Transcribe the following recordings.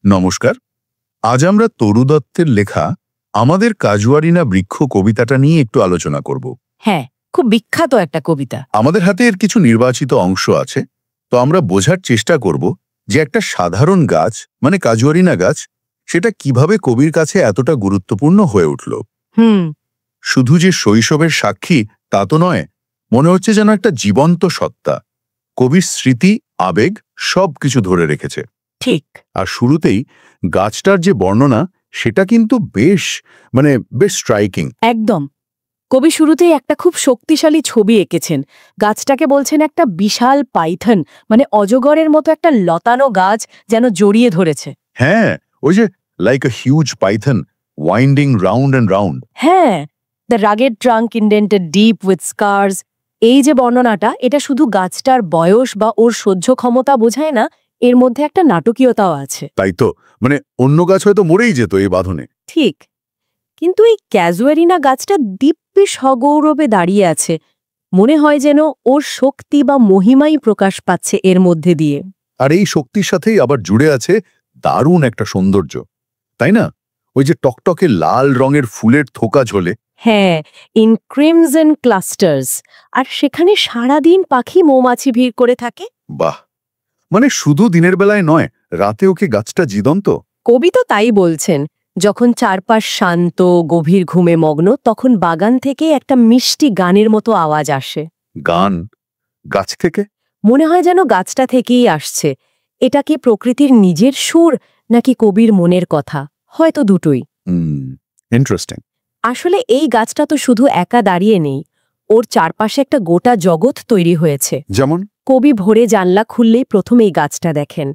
নমস্কার। আজ আমরা তরু দত্তের লেখা আমাদের কাজুয়ারিনা বৃক্ষ কবিতাটা নিয়ে একটু আলোচনা করব। হ্যাঁ, খুব বিখ্যাত একটা কবিতা। আমাদের হাতে এর কিছু নির্বাচিত অংশ আছে, তো আমরা বোঝার চেষ্টা করব যে একটা সাধারণ গাছ মানে কাজুয়ারিনা গাছ সেটা কিভাবে কবির কাছে এতটা গুরুত্বপূর্ণ হয়ে উঠল। শুধু যে শৈশবের সাক্ষী তা তো নয়, মনে হচ্ছে যেন একটা জীবন্ত সত্তা, কবির স্মৃতি আবেগ সবকিছু ধরে রেখেছে। ঠিক। আর শুরুতেই গাছটার যে বর্ণনা সেটা কিন্তু বেশ স্ট্রাইকিং। একদম। কবি শুরুতেই একটা খুব শক্তিশালী ছবি এঁকেছেন। গাছটাকে বলছেন একটা বিশাল পাইথন, মানে অজগরের মতো একটা লতানো গাছ যেন জড়িয়ে ধরেছে। হ্যাঁ, ওই যে like a huge python winding round and round. হ্যাঁ, the rugged trunk indented deep with scars. এই যে বর্ণনাটা, এটা শুধু গাছটার বয়স বা ওর সহ্য ক্ষমতা বোঝায় না, এর মধ্যে একটা নাটকীয়তাও আছে। তাই তো, অন্য গাছ হয়তো মরেই যেত এই বাঁধনে। ঠিক, কিন্তু এই ক্যাজুয়ারিনা গাছটা দিব্যি সগৌরবে দাঁড়িয়ে আছে। মনে হয় যেন ওর শক্তি বা মহিমাই প্রকাশ পাচ্ছে এর মধ্যে দিয়ে। আর এই শক্তির সাথেই আবার জুড়ে আছে দারুণ একটা সৌন্দর্য, তাই না? ওই যে টকটকে লাল রঙের ফুলের থোকা ঝোলে। হ্যাঁ, ইন ক্রিমসন ক্লাস্টার্স। আর সেখানে সারাদিন পাখি মৌমাছি ভিড় করে থাকে। বাহ, শুধু দিনের বেলায় নয়, রাতেও কি গাছটা জীবন্ত? কবি তো তাই বলছেন। যখন চারপাশ শান্ত গভীর ঘুমে মগ্ন, তখন বাগান থেকে একটা মিষ্টি গানের মতো আওয়াজ আসে। গান গাছ থেকে? মনে হয় যেন গাছটা থেকেই আসছে। এটা কি প্রকৃতির নিজের সুর নাকি কবির মনের কথা? হয়তো দুটোই। ইন্টারেস্টিং। আসলে এই গাছটা তো শুধু একা দাঁড়িয়ে নেই, ওর চারপাশে একটা গোটা জগৎ তৈরি হয়েছে। যেমন? কবি ভোরে জানলা খুললেই প্রথম এই গাছটা দেখেন।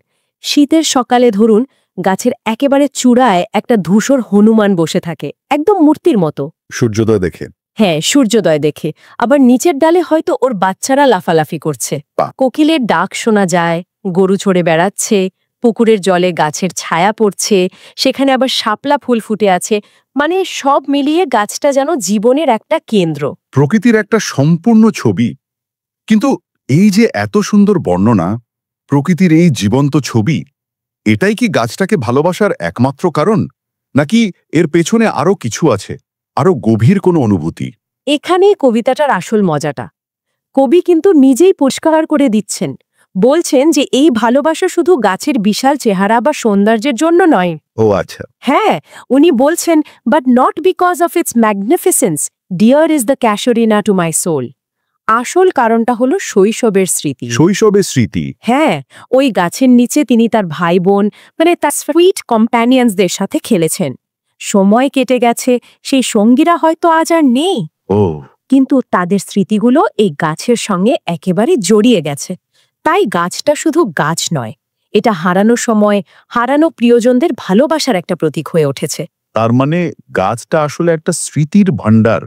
শীতের সকালে ধরুন, গাছের একেবারে চূড়ায় একটা ধূসর হনুমান বসে থাকে, একদম মূর্তির মতো। সূর্যোদয় দেখে? হ্যাঁ, সূর্যোদয় দেখে। আবার নিচের ডালে হয়তো ওর বাচ্চারা লাফালাফি করছে। কোকিলের ডাক শোনা যায়, গরু চড়ে বেড়াচ্ছে, পুকুরের জলে গাছের ছায়া পড়ছে, সেখানে আবার শাপলা ফুল ফুটে আছে। মানে সব মিলিয়ে গাছটা যেন জীবনের একটা কেন্দ্র, প্রকৃতির একটা সম্পূর্ণ ছবি। কিন্তু এই যে এত সুন্দর বর্ণনা, প্রকৃতির এই জীবন্ত ছবি, এটাই কি গাছটাকে ভালোবাসার একমাত্র কারণ, নাকি এর পেছনে আরো কিছু আছে, আরো গভীর কোনো অনুভূতি? এখানেই কবিতাটার আসল মজাটা। কবি কিন্তু নিজেই পরিষ্কার করে দিচ্ছেন, বলছেন যে এই ভালোবাসা শুধু গাছের বিশাল চেহারা বা সৌন্দর্যের জন্য নয়। ও আচ্ছা। হ্যাঁ, উনি বলছেন, but not because of its magnificence dear is the casuarina to my soul. আসল কারণটা হলো শৈশবের স্মৃতি। শৈশবের স্মৃতি? হ্যাঁ, ওই গাছের নিচে তিনি তার ভাই বোন, মানে তার সুইট কম্প্যানিয়ন্সদের সাথে খেলেছেন। সময় কেটে গেছে, সেই সঙ্গীরা হয়তো আজ আর নেই। ও, কিন্তু তাদের স্মৃতিগুলো এই গাছের সঙ্গে একেবারে জড়িয়ে গেছে। তাই গাছটা শুধু গাছ নয়, এটা হারানো সময়, হারানো প্রিয়জনদের ভালোবাসার একটা প্রতীক হয়ে উঠেছে। তার মানে গাছটা আসলে একটা স্মৃতির ভাণ্ডার।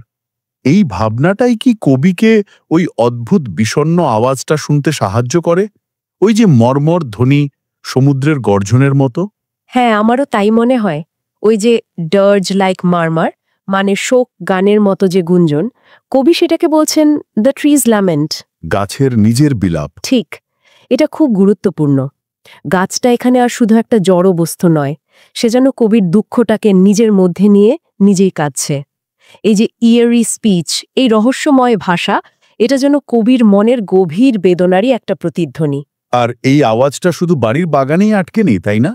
এই ভাবনাটাই কি কবিকে ওই অদ্ভুত বিষণ্ণ আওয়াজটা শুনতে সাহায্য করে? ওই যে মর্মর ধ্বনি, সমুদ্রের গর্জনের মতো? হ্যাঁ, আমারও তাই মনে হয়। ওই যে ডার্জ লাইক মারমার, মানে শোক গানের মতো যে গুঞ্জন, কবি সেটাকে বলছেন দ্য ট্রিজ ল্যামেন্ট, গাছের নিজের বিলাপ। ঠিক। এটা খুব গুরুত্বপূর্ণ। গাছটা এখানে আর শুধু একটা জড় বস্তু নয়, সে যেন কবির দুঃখটাকে নিজের মধ্যে নিয়ে নিজেই কাঁদছে। এই যে ইয়েরি স্পিচ, এই রহস্যময় ভাষা, এটা যেন কবির মনের গভীর বেদনারই একটা প্রতিধ্বনি। আর এই আওয়াজটা শুধু বাড়ির বাগানেই আটকে নেই, তাই না?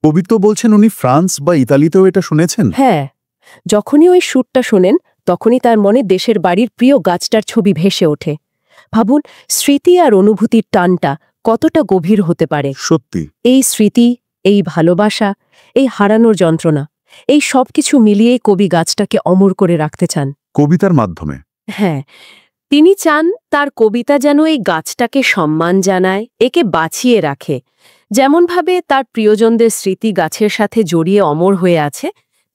কবি তো বলছেন উনি ফ্রান্স বা ইতালিতেও এটা শুনেছেন। হ্যাঁ, যখনই ওই সুরটা শোনেন, তখনই তার মনে দেশের বাড়ির প্রিয় গাছটার ছবি ভেসে ওঠে। ভাবুন, স্মৃতি আর অনুভূতির টানটা কতটা গভীর হতে পারে। সত্যি। এই স্মৃতি, এই ভালোবাসা, এই হারানোর যন্ত্রণা, এই সব কিছু মিলিয়েই কবি গাছটাকে অমর করে রাখতে চান কবিতার মাধ্যমে। হ্যাঁ, তিনি চান তার কবিতা যেন এই গাছটাকে সম্মান জানায়, একে বাঁচিয়ে রাখে। যেমনভাবে তার প্রিয়জনদের স্মৃতি গাছের সাথে জড়িয়ে অমর হয়ে আছে,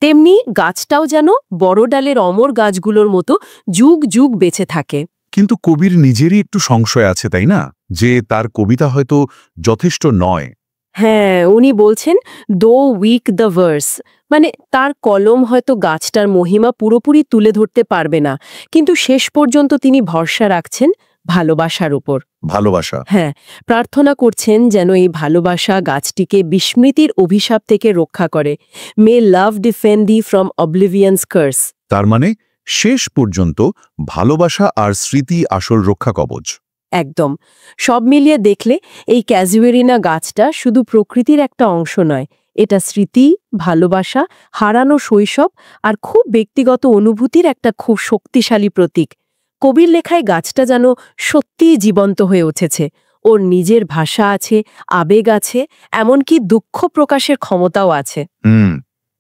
তেমনি গাছটাও যেন বড় ডালের অমর গাছগুলোর মতো যুগ যুগ বেঁচে থাকে। কিন্তু কবির নিজেরই একটু সংশয় আছে, তাই না? যে তার কবিতা হয়তো যথেষ্ট নয়। হ্যাঁ, উনি বলছেন দো উইক দ্য ভার্স, মানে তার কলম হয়তো গাছটার মহিমা পুরোপুরি তুলে ধরতে পারবে না, কিন্তু শেষ পর্যন্ত তিনি ভরসা রাখছেন ভালোবাসার উপর। ভালোবাসা। হ্যাঁ, প্রার্থনা করছেন যেন এই ভালোবাসা গাছটিকে বিস্মৃতির অভিশাপ থেকে রক্ষা করে। মে লাভ ডিফেন্ড দি ফ্রম অবলিভিয়ান্স কার্স। তার মানে শেষ পর্যন্ত ভালোবাসা আর স্মৃতি আসল রক্ষা কবচ। একদম। সব মিলিয়ে দেখলে এই ক্যাজুয়েরিনা গাছটা শুধু প্রকৃতির একটা অংশ নয়, এটা স্মৃতি, ভালোবাসা, হারানো শৈশব আর খুব ব্যক্তিগত অনুভূতির একটা খুব শক্তিশালী প্রতীক। কবির লেখায় গাছটা যেন সত্যিই জীবন্ত হয়ে উঠেছে। ওর নিজের ভাষা আছে, আবেগ আছে, এমনকি দুঃখ প্রকাশের ক্ষমতাও আছে।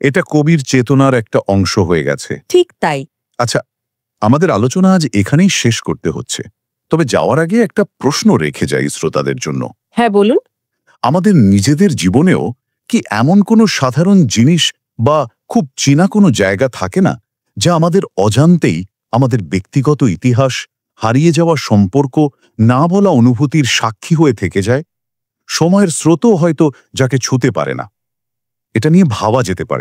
এটা কবির চেতনার একটা অংশ হয়ে গেছে। ঠিক তাই। আচ্ছা, আমাদের আলোচনা আজ এখানেই শেষ করতে হচ্ছে। তবে যাওয়ার আগে একটা প্রশ্ন রেখে যাই শ্রোতাদের জন্য। হ্যাঁ, বলুন। আমাদের নিজেদের জীবনেও কি এমন কোনো সাধারণ জিনিস বা খুব চেনা কোনো জায়গা থাকে না, যা আমাদের অজান্তেই আমাদের ব্যক্তিগত ইতিহাস, হারিয়ে যাওয়া সম্পর্ক, না বলা অনুভূতির সাক্ষী হয়ে থেকে যায়? সময়ের স্রোতও হয়তো যাকে ছুঁতে পারে না। এটা নিয়ে ভাবা যেতে পারে।